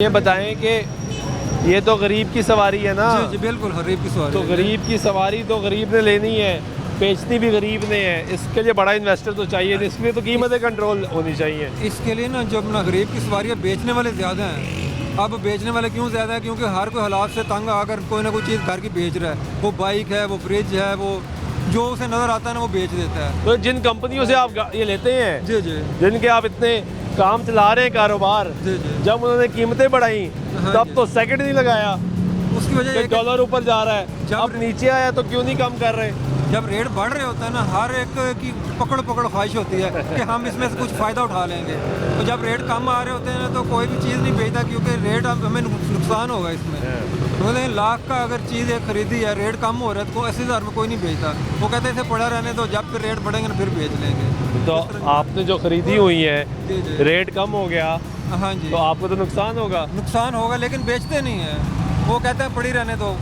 ये बताएं कि ये तो गरीब की सवारी है ना। जी जी बिल्कुल गरीब की सवारी तो है। गरीब की सवारी तो गरीब ने लेनी है, बेचनी भी गरीब ने है। इसके लिए बड़ा इन्वेस्टर तो चाहिए, इसके लिए तो कीमतें कंट्रोल होनी चाहिए। इसके लिए ना जब ना गरीब की सवारी है, बेचने वाले ज़्यादा हैं। अब बेचने वाले क्यों ज़्यादा है? क्योंकि हर कोई हालात से तंग आकर कोई ना कोई चीज़ घर की बेच रहा है। वो बाइक है, वो फ्रिज है, वो जो उसे नज़र आता है ना वो बेच देता है। तो जिन कंपनियों से आप ये लेते हैं, जी जी जिनके आप इतने काम चला रहे हैं कारोबार, जी जी जब उन्होंने कीमतें बढ़ाई हाँ तब जी। तो सेकंड नहीं लगाया उसकी वजह कि ये कि डॉलर ऊपर जा रहा है, जब- अब नीचे आया तो क्यों नहीं कम कर रहे? जब रेट बढ़ रहे होते हैं ना, हर एक की पकड़ ख्वाहिश होती है कि हम इसमें से कुछ फ़ायदा उठा लेंगे। तो जब रेट कम आ रहे होते हैं ना तो कोई भी चीज़ नहीं बेचता, क्योंकि रेट अब हमें नुकसान होगा इसमें। तो लाख का अगर चीज़ एक खरीदी है, रेट कम हो रहा है तो 80,000 में कोई नहीं बेचता। वो कहते हैं इसे पड़ा रहने दो, जब फिर रेट बढ़ेंगे ना फिर बेच लेंगे। तो आपने जो खरीदी हुई है, जी जी रेट कम हो गया हाँ जी, तो आपको तो नुकसान होगा। नुकसान होगा लेकिन बेचते नहीं हैं। वो कहते हैं पड़ी रहने दो,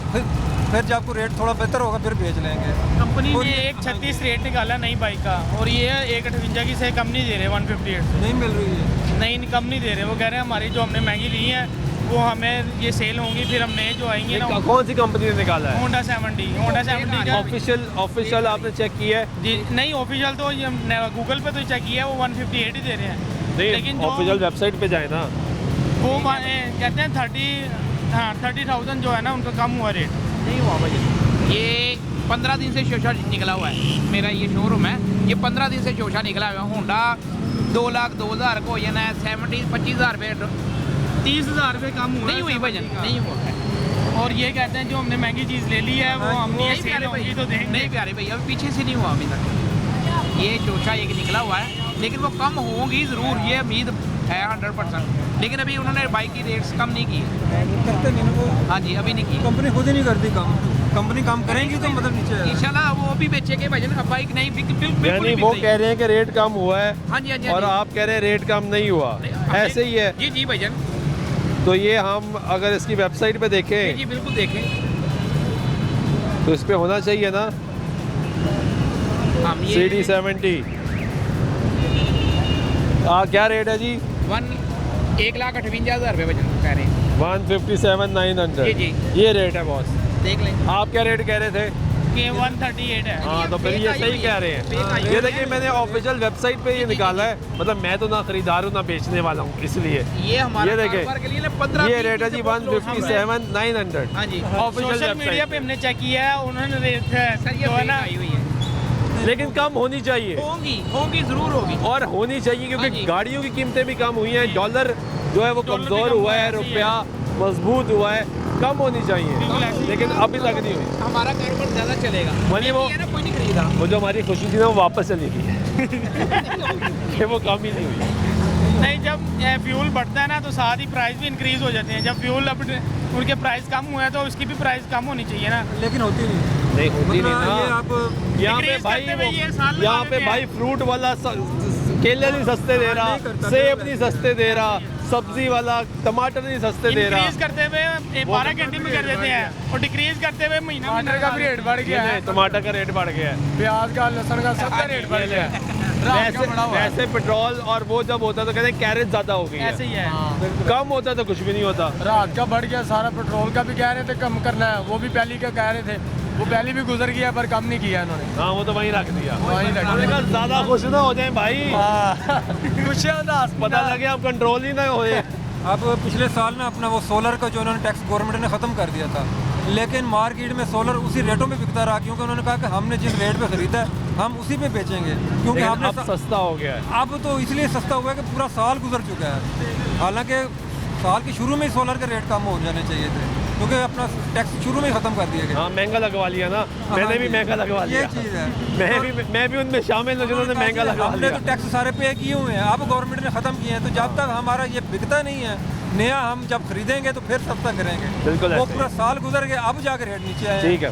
फिर जब आपको रेट थोड़ा बेहतर होगा फिर बेच लेंगे। कंपनी और- ने 136 रेट निकाला नई बाइक का, और ये 158 की से कम नहीं दे रहे 158 नहीं मिल रही है। नहीं कम नहीं दे रहे। वो कह रहे हैं हमारी जो हमने महंगी ली है वो हमें ये सेल होंगी, फिर हम नए जो आएंगे ना कौन सी कंपनी ने निकाला है? होंडा 70 का ऑफिशियल आपने चेक किया है? जी नहीं, ऑफिशियल तो ये गूगल पे तो चेक किया है, वो 158 ही दे रहे हैं। नहीं, लेकिन जो ऑफिशियल वेबसाइट पे जाए ना। वो कहते हैं 30,000 जो है ना उनका कम हुआ रेट। नहीं हुआ भाई, ये 15 दिन से शोशा निकला हुआ है। मेरा ये शोरूम है, ये 15 दिन से शोशा निकला हुआ है। होंडा 2,02,000 को ये ना 25,000 रुपये 30,000 रुपये कम हुआ नहीं हुई भाई, नहीं हुआ है। और ये कहते हैं जो हमने महंगी चीज़ ले ली है वो हम ये सेल होगी तो देंगे। नहीं प्यारे भाई, अभी पीछे से नहीं हुआ अभी तक। ये शोशा एक निकला हुआ है, लेकिन वो कम होगी ज़रूर, ये उम्मीद है 100%। लेकिन अभी उन्होंने बाइक की रेट्स कम नहीं की है। करते नहीं ना वो, हाँ जी, अभी नहीं की। कंपनी खुद ही नहीं करती कम। कंपनी काम करेंगी तो मतलब नीचे है। इंशाल्लाह वो भी बेचेंगे भाई, अब बाइक नहीं बिल्कुल यानी नहीं वो बिक कह रहे हैं कि रेट कम हुआ है रही। हाँ जी हाँ जी, और आप कह रहे हैं रेट कम नहीं हुआ। ऐसे ही है। जी जी भाईजान, तो ये हम अगर इसकी वेबसाइट पे जी देखें जी बिल्कुल देखें। तो इस पे होना चाहिए ना हम ये CD70। क्या रेट है जी? 1,58,000 रुपये वजन कह रहे हैं। 157,900। जी, ये रेट है बॉस। देख लें। आप क्या रेट कह रहे थे? कि 138 है। हाँ तो फिर ये सही कह रहे हैं। ये देखिए मैंने ऑफिशियल वेबसाइट पे ये निकाला है, मतलब मैं तो ना खरीदार हूँ ना बेचने वाला हूँ, इसलिए ये हमारे ये देखें, कारोबार के लिए ना 15 ये रेट है जी 157,900। हाँ जी, ऑफिशियल सोशल मीडिया वेबसाइट पे हमने चेक किया है, उन्होंने रेट सर ये जो है ना आई हुई है। लेकिन कम होनी चाहिए होंगी ज़रूर होगी। और होनी चाहिए हाँ क्योंकि जी। गाड़ियों की कीमतें भी कम हुई हैं, डॉलर जो है वो डॉलर भी कमज़ोर कम हुआ है, हुआ है, रुपया मजबूत हुआ है, कम होनी चाहिए, लेकिन अभी तक नहीं हुई। हमारा कारोबार ज़्यादा चलेगा। वही वो- ये ना कोई नहीं खरीदा। वो जो हमारी खुशी थी ना वो वापस चली गई कि वो कम ही नहीं हुई। नहीं, जब फ्यूल बढ़ता है ना तो साथ ही प्राइस भी इंक्रीज हो जाते हैं। जब फ्यूल अब उनके प्राइस कम हुए हैं तो उसकी भी प्राइस कम होनी चाहिए ना। लेकिन होती नहीं। नहीं होती वरना नहीं ये ना। आप यहाँ पे Decrease भाई करते हुए ये साल यहाँ लगा पे लेते भाई हैं। फ्रूट वाला केले नहीं सस्ते दे रहा, नहीं करता, सेब नहीं नहीं सस्ते दे रहा, सब्जी वाला टमाटर नहीं सस्ते दे रहा। इंक्रीज करते हुए 12 घंटे में कर देते हैं और डिक्रीज करते हुए महीना का भी रेट बढ़ गया है। टमाटर का रेट बढ़ गया है, प्याज का, लहसुन का, सबका रेट बढ़ गया है। वैसे पेट्रोल और वो जब होता तो कहते हैं कैरेज ज्यादा हो गई ऐसे है, ही है। कम होता तो कुछ भी नहीं होता। रात का बढ़ गया सारा। पेट्रोल का भी कह रहे थे कम करना है, वो भी पहली का कह रहे थे, वो पहली भी गुजर गया पर कम नहीं किया इन्होंने। हाँ वो तो वहीं रख दिया। वहीं रख हमने कहा ज्यादा खुश ना हो जाए भाई, कुछ पता लगे अब कंट्रोल ही ना होए। अब पिछले साल ना अपना वो सोलर का जो उन्होंने टैक्स गवर्नमेंट ने ख़त्म कर दिया था, लेकिन मार्केट में सोलर उसी रेटों में बिकता रहा, क्योंकि उन्होंने कहा कि हमने जिस रेट पे ख़रीदा है हम उसी पे बेचेंगे। क्योंकि लेकिन हमने अब सस्ता हो गया है। अब तो इसलिए सस्ता हुआ है कि पूरा साल गुजर चुका है। हालांकि साल के शुरू में ही सोलर के रेट कम हो जाने चाहिए थे, क्योंकि अपना टैक्स शुरू में ही ख़त्म कर दिया गया। हाँ महंगा लगवा लिया ना, मैंने भी महंगा लगवा लिया। ये चीज़ है। मैं भी उनमें शामिल हूँ जिन्होंने महंगा लगवा हमने लिया। तो टैक्स सारे पे किए हुए हैं, अब गवर्नमेंट ने ख़त्म किए हैं। तो जब तक हमारा ये बिकता नहीं है नया, हम जब खरीदेंगे तो फिर सस्ता करेंगे। बिल्कुल वो ऐसे ही। पूरा साल गुजर गया, अब जाकर रेट नीचे आए। ठीक है।